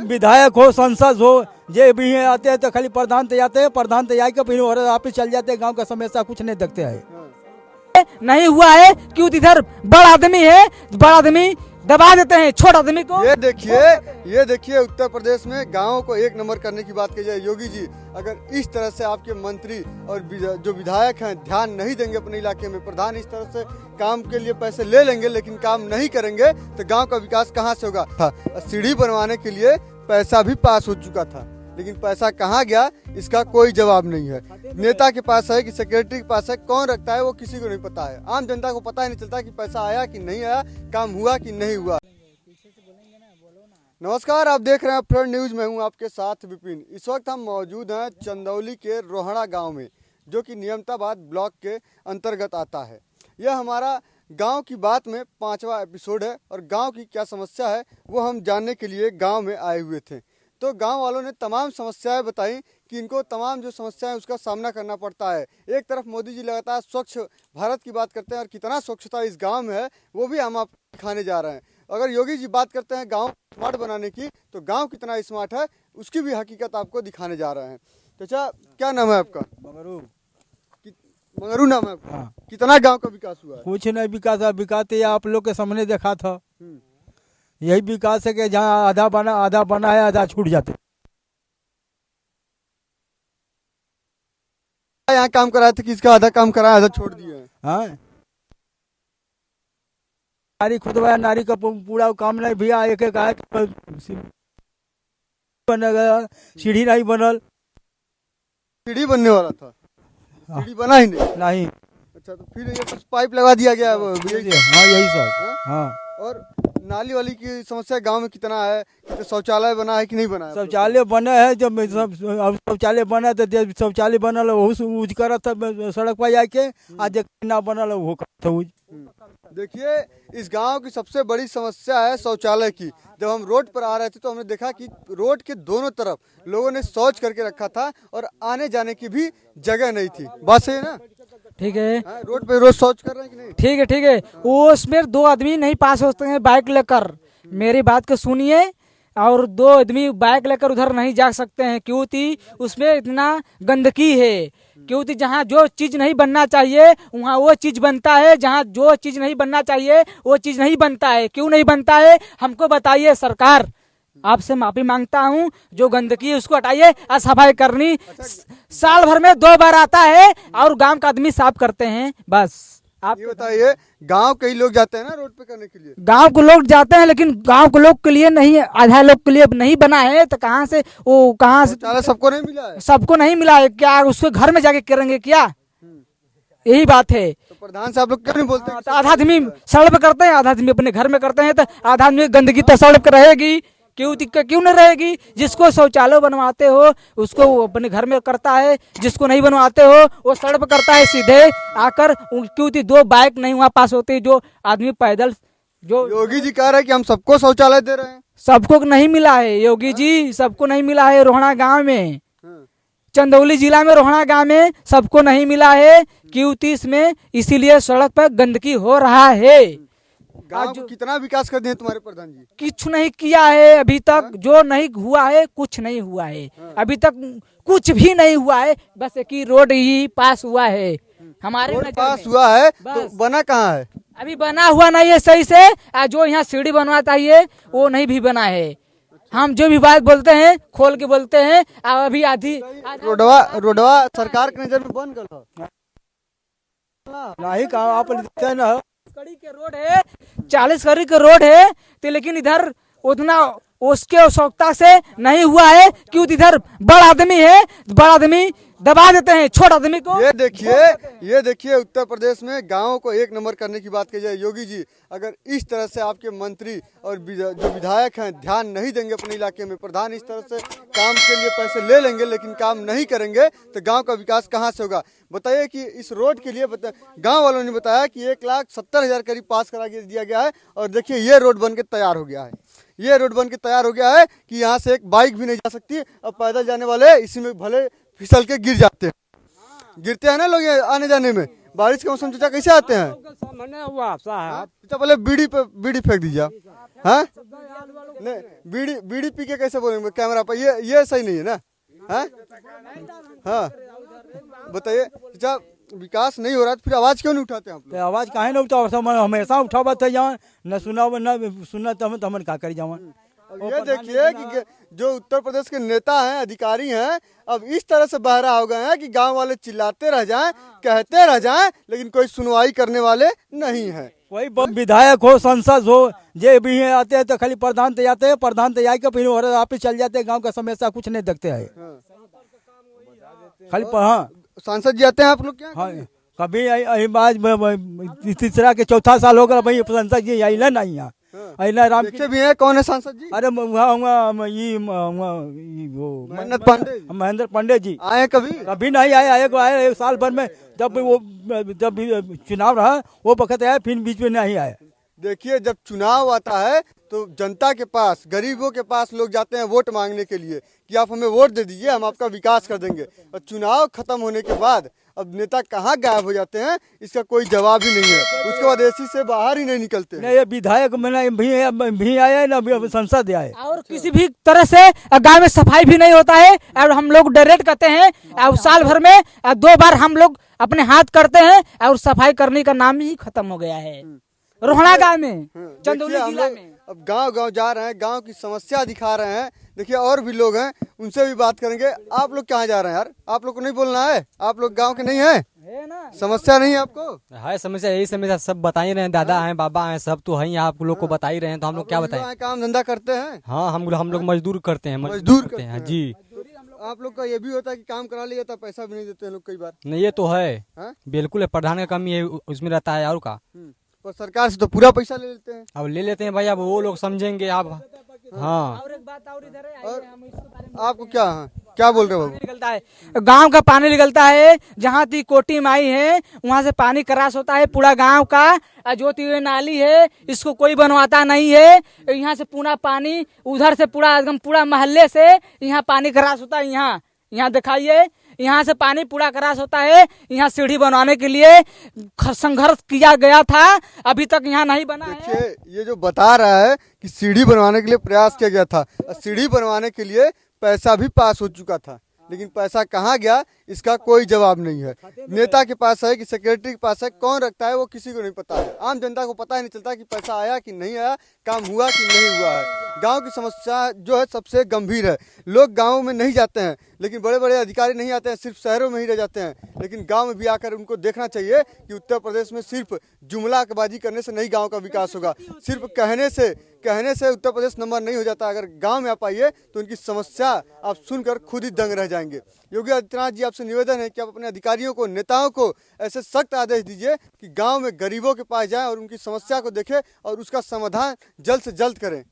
विधायक हो, सांसद हो, ये भी आते हैं तो खाली प्रधान तो आते हैं, प्रधान तो आके फिर ऑफिस चल जाते हैं, गांव का समस्या कुछ नहीं देखते हैं। नहीं हुआ है क्यों? इधर बड़ा आदमी है, बड़ा आदमी दबा देते हैं छोटा आदमी को। ये देखिए उत्तर प्रदेश में गाँव को एक नंबर करने की बात की जाए, योगी जी अगर इस तरह से आपके मंत्री और जो विधायक हैं ध्यान नहीं देंगे अपने इलाके में, प्रधान इस तरह से काम के लिए पैसे ले लेंगे लेकिन काम नहीं करेंगे तो गांव का विकास कहां से होगा। सीढ़ी बनवाने के लिए पैसा भी पास हो चुका था लेकिन पैसा कहां गया इसका कोई जवाब नहीं है। नेता के पास है कि सेक्रेटरी के पास है, कौन रखता है वो किसी को नहीं पता है। आम जनता को पता ही नहीं चलता कि पैसा आया कि नहीं आया, काम हुआ कि नहीं हुआ। नमस्कार, आप देख रहे हैं फ्रंट न्यूज में हूं आपके साथ विपिन। इस वक्त हम मौजूद हैं चंदौली के रोहड़ा गांव में जो कि नियमताबाद ब्लॉक के अंतर्गत आता है। यह हमारा गांव की बात में 5वां एपिसोड है और गांव की क्या समस्या है वो हम जानने के लिए गांव में आए हुए थे। तो गांव वालों ने तमाम समस्याएं बताई कि इनको तमाम जो समस्याएं उसका सामना करना पड़ता है। एक तरफ मोदी जी लगातार स्वच्छ भारत की बात करते हैं और कितना स्वच्छता इस गांव में है वो भी हम आपको दिखाने जा रहे हैं। अगर योगी जी बात करते हैं गांव स्मार्ट बनाने की तो गांव कितना स्मार्ट है उसकी भी हकीकत आपको दिखाने जा रहे हैं। तो अच्छा, क्या नाम है आपका? मंगरू नाम है आपका। हाँ। कितना गांव का विकास हुआ है? कुछ नहीं विकास है, विकास तो आप लोग के सामने देखा था। यही विकास है कि जहाँ आधा बना है, आधा छूट जाते। यहाँ काम कराए थे, किसका आधा काम कराया आधा छोड़ दिए हैं? हाँ, नारी खुदवाया, नारी का पूरा काम नहीं भैया। एक एक आया बनेगा, सीढ़ी नहीं बनल। सीढ़ी बनने वाला था, सीढ़ी बना ही नहीं। अच्छा, तो फिर ये कुछ पाइप लगा दिया गया है। हाँ, यही सब। हाँ, और नाली वाली की समस्या गांव में कितना है? तो शौचालय बना है कि नहीं बना है? शौचालय बना है, जब शौचालय बना तो शौचालय बनल यूज करत सड़क पर जाके, आज ना बनल वो करत। देखिए, इस गांव की सबसे बड़ी समस्या है शौचालय की। जब हम रोड पर आ रहे थे तो हमने देखा कि रोड के दोनों तरफ लोगों ने शौच करके रखा था और आने जाने की भी जगह नहीं थी। बात सही है ना? ठीक है, रोड पे रोज शौच कर रहे हैं कि नहीं? ठीक है, ठीक है। वो उसमें 2 आदमी नहीं पास होते हैं बाइक लेकर। मेरी बात को सुनिए, और 2 आदमी बाइक लेकर उधर नहीं जा सकते हैं क्योंकि उसमें इतना गंदगी है। क्योंकि जहाँ जो चीज नहीं बनना चाहिए वहाँ वो चीज बनता है, जहाँ जो चीज नहीं बनना चाहिए वो चीज नहीं बनता है। क्यों नहीं बनता है हमको बताइए सरकार। आपसे माफी मांगता हूँ, जो गंदगी है उसको हटाइए और सफाई करनी साल भर में 2 बार आता है और गांव का आदमी साफ करते हैं। बस आप ये बताइए, गांव कई लोग जाते हैं ना रोड पे करने के लिए। गांव के लोग जाते हैं लेकिन गांव के लोग के लिए नहीं, आधा लोग के लिए नहीं बना है। तो कहाँ से सबको नहीं मिला है? सबको नहीं मिला है। क्या उसको घर में जाके करेंगे क्या? यही बात है। तो प्रधान से आप लोग क्यों नहीं बोलते? तो आधा आदमी सड़क पे करते हैं, आधा आदमी अपने घर में करते हैं। तो आधा आदमी गंदगी तो सड़क पे रहेगी, क्यों दिक्कत क्यों नहीं रहेगी? जिसको शौचालय बनवाते हो उसको वो अपने घर में करता है, जिसको नहीं बनवाते हो वो सड़क पर करता है सीधे आकर। क्यों 2 बाइक नहीं वहाँ पास होती, जो आदमी पैदल। जो योगी जी कह रहे हैं कि हम सबको शौचालय दे रहे हैं। सबको नहीं मिला है योगी जी, सबको नहीं मिला है। रोहड़ा गांव में, चंदौली जिला में रोहड़ा गांव में सबको नहीं मिला है Q30 में, इसीलिए सड़क पर गंदगी हो रहा है। गांव को कितना विकास कर दिए तुम्हारे प्रधान जी? कुछ नहीं किया है अभी तक। जो नहीं हुआ है कुछ नहीं हुआ है अभी तक, कुछ भी नहीं हुआ है। बस एक ही रोड ही पास हुआ है हमारे पास हुआ है, तो बना कहाँ है? अभी बना हुआ नहीं है सही से। जो यहाँ सीढ़ी बनवा चाहिए वो नहीं भी बना है। हम जो भी बात बोलते हैं खोल के बोलते हैं। अभी आधी रोडवा सरकार के नजर में बन गया नहीं कहा आप ना। कड़ी के रोड है, 40 कड़ी के रोड है तो, लेकिन इधर उतना उसके आवश्यकता से नहीं हुआ है क्यों? इधर बड़ा आदमी है, बड़ा आदमी दबा देते हैं छोटा आदमी को। ये देखिए उत्तर प्रदेश में गाँव को एक नंबर करने की बात की जाए, योगी जी अगर इस तरह से आपके मंत्री और जो विधायक हैं ध्यान नहीं देंगे अपने इलाके में, प्रधान इस तरह से काम के लिए पैसे ले लेंगे लेकिन काम नहीं करेंगे तो गांव का विकास कहां से होगा। बताइए कि इस रोड के लिए गांव वालों ने बताया कि 1,70,000 करीब पास करा दिया गया है। और देखिए ये रोड बन के तैयार हो गया है। ये रोड बन के तैयार हो गया है कि यहाँ से एक बाइक भी नहीं जा सकती। अब पैदल जाने वाले इसी में भले फिसल के गिर जाते हैं, गिरते हैं ना लोग आने जाने में। बारिश के मौसम चाचा कैसे आते हैं? सामने हुआ साहब चाचा पहले बीड़ी फेंक दीजिए आप। हाँ नहीं, बीड़ी पी के कैसे बोलेंगे कैमरा पर? ये सही नहीं है ना। हाँ बताइए चाचा, विकास नहीं हो रहा तो फिर आवाज क्यों नहीं उठाते आप लोग? तो आवाज काहे न उठाओ, सब हमेशा उठावत है यहाँ, न सुना न सुना तो हम का करी जावा। अब ये देखिए कि जो उत्तर प्रदेश के नेता हैं, अधिकारी हैं, अब इस तरह से बहरा हो गए हैं कि गांव वाले चिल्लाते रह जाएं, कहते रह जाएं, लेकिन कोई सुनवाई करने वाले नहीं है। कोई विधायक हो, सांसद हो, जे भी हैं आते हैं तो खाली प्रधान ते आते हैं, प्रधान ते आके फिर ऑफिस चल जाते हैं, गांव का समस्या कुछ नहीं देखते हैं खाली। हाँ सांसद जी आते हैं आप लोग क्या? हाँ कभी आज तीसरा के चौथा साल हो गया भाई, सांसद जी अला नहीं यहाँ अला राम देखे भी हैं कौन है सांसद जी? अरे मन्नत पांडे महेंद्र पांडे जी आए हैं कभी? कभी नहीं आए, आए एक साल भर में, जब भी चुनाव रहा वो वक्त आया, फिर बीच में नहीं आया। देखिए जब चुनाव आता है तो जनता के पास, गरीबों के पास लोग जाते हैं वोट मांगने के लिए कि आप हमें वोट दे दीजिए, हम आपका विकास कर देंगे। और चुनाव खत्म होने के बाद अब नेता कहाँ गायब हो जाते हैं, इसका कोई जवाब ही नहीं है। उसके बाद एसी से बाहर ही नहीं निकलते। नहीं, ये विधायक भी आए ना, संसद आए, और किसी भी तरह से गांव में सफाई भी नहीं होता है। और हम लोग डायरेक्ट करते हैं, और साल भर में 2 बार हम लोग अपने हाथ करते हैं, और सफाई करने का नाम ही खत्म हो गया है रोहड़ा गांव में, चंदौली जिला में। अब गांव जा रहे हैं, गांव की समस्या दिखा रहे हैं। देखिए और भी लोग हैं, उनसे भी बात करेंगे। आप लोग कहाँ जा रहे हैं यार? आप लोग को नहीं बोलना है? आप लोग गांव के नहीं है ना? समस्या नहीं है आपको? है समस्या, यही समस्या सब बता ही रहे हैं, दादा हैं, बाबा हैं, सब तो है, आप लोग को बता ही रहे हैं, तो हम लोग क्या बताएं? काम धंधा करते हैं? हाँ हम लोग मजदूर करते हैं, मजदूर करते हैं जी। आप लोग का ये भी होता है कि काम करा लिया था, पैसा भी नहीं देते हैं लोग कई बार? नहीं ये तो है, हाँ? बिल्कुल है, प्रधान का कमी है उसमें रहता है, और का। पर सरकार से तो पूरा पैसा ले लेते हैं। अब ले लेते हैं भाई, अब वो लोग समझेंगे आप। हाँ और एक बात और इधर है, और आपको क्या बोल रहे हो? निकलता है गांव का पानी, निकलता है जहाँ ती कोटी माई है, वहाँ से पानी क्रॉस होता है पूरा गांव का। जो ती नाली है, इसको कोई बनवाता नहीं है। यहाँ से पूरा पानी, उधर से पूरा एकदम पूरा मोहल्ले से यहाँ पानी क्रॉस होता है। यहाँ दिखाइए, यहाँ से पानी पूरा क्रॉस होता है। यहाँ सीढ़ी बनवाने के लिए संघर्ष किया गया था, अभी तक यहाँ नहीं बना है। देखिए ये जो बता रहा है कि सीढ़ी बनवाने के लिए प्रयास किया गया था, सीढ़ी बनवाने के लिए पैसा भी पास हो चुका था, लेकिन पैसा कहाँ गया इसका कोई जवाब नहीं है। नेता के पास है कि सेक्रेटरी के पास है, कौन रखता है वो किसी को नहीं पता है। आम जनता को पता ही नहीं चलता कि पैसा आया कि नहीं आया, काम हुआ कि नहीं हुआ है। गांव की समस्या जो है सबसे गंभीर है। लोग गाँव में नहीं जाते हैं, लेकिन बड़े बड़े अधिकारी नहीं आते हैं, सिर्फ शहरों में ही रह जाते हैं। लेकिन गाँव में भी आकर उनको देखना चाहिए कि उत्तर प्रदेश में सिर्फ जुमलाबाजी करने से नहीं गाँव का विकास होगा, सिर्फ कहने से उत्तर प्रदेश नंबर नहीं हो जाता। अगर गांव में आप आइए तो उनकी समस्या आप सुनकर खुद ही दंग रह जाएंगे। योगी आदित्यनाथ जी आपसे निवेदन है कि आप अपने अधिकारियों को, नेताओं को ऐसे सख्त आदेश दीजिए कि गांव में गरीबों के पास जाएं और उनकी समस्या को देखें और उसका समाधान जल्द से जल्द करें।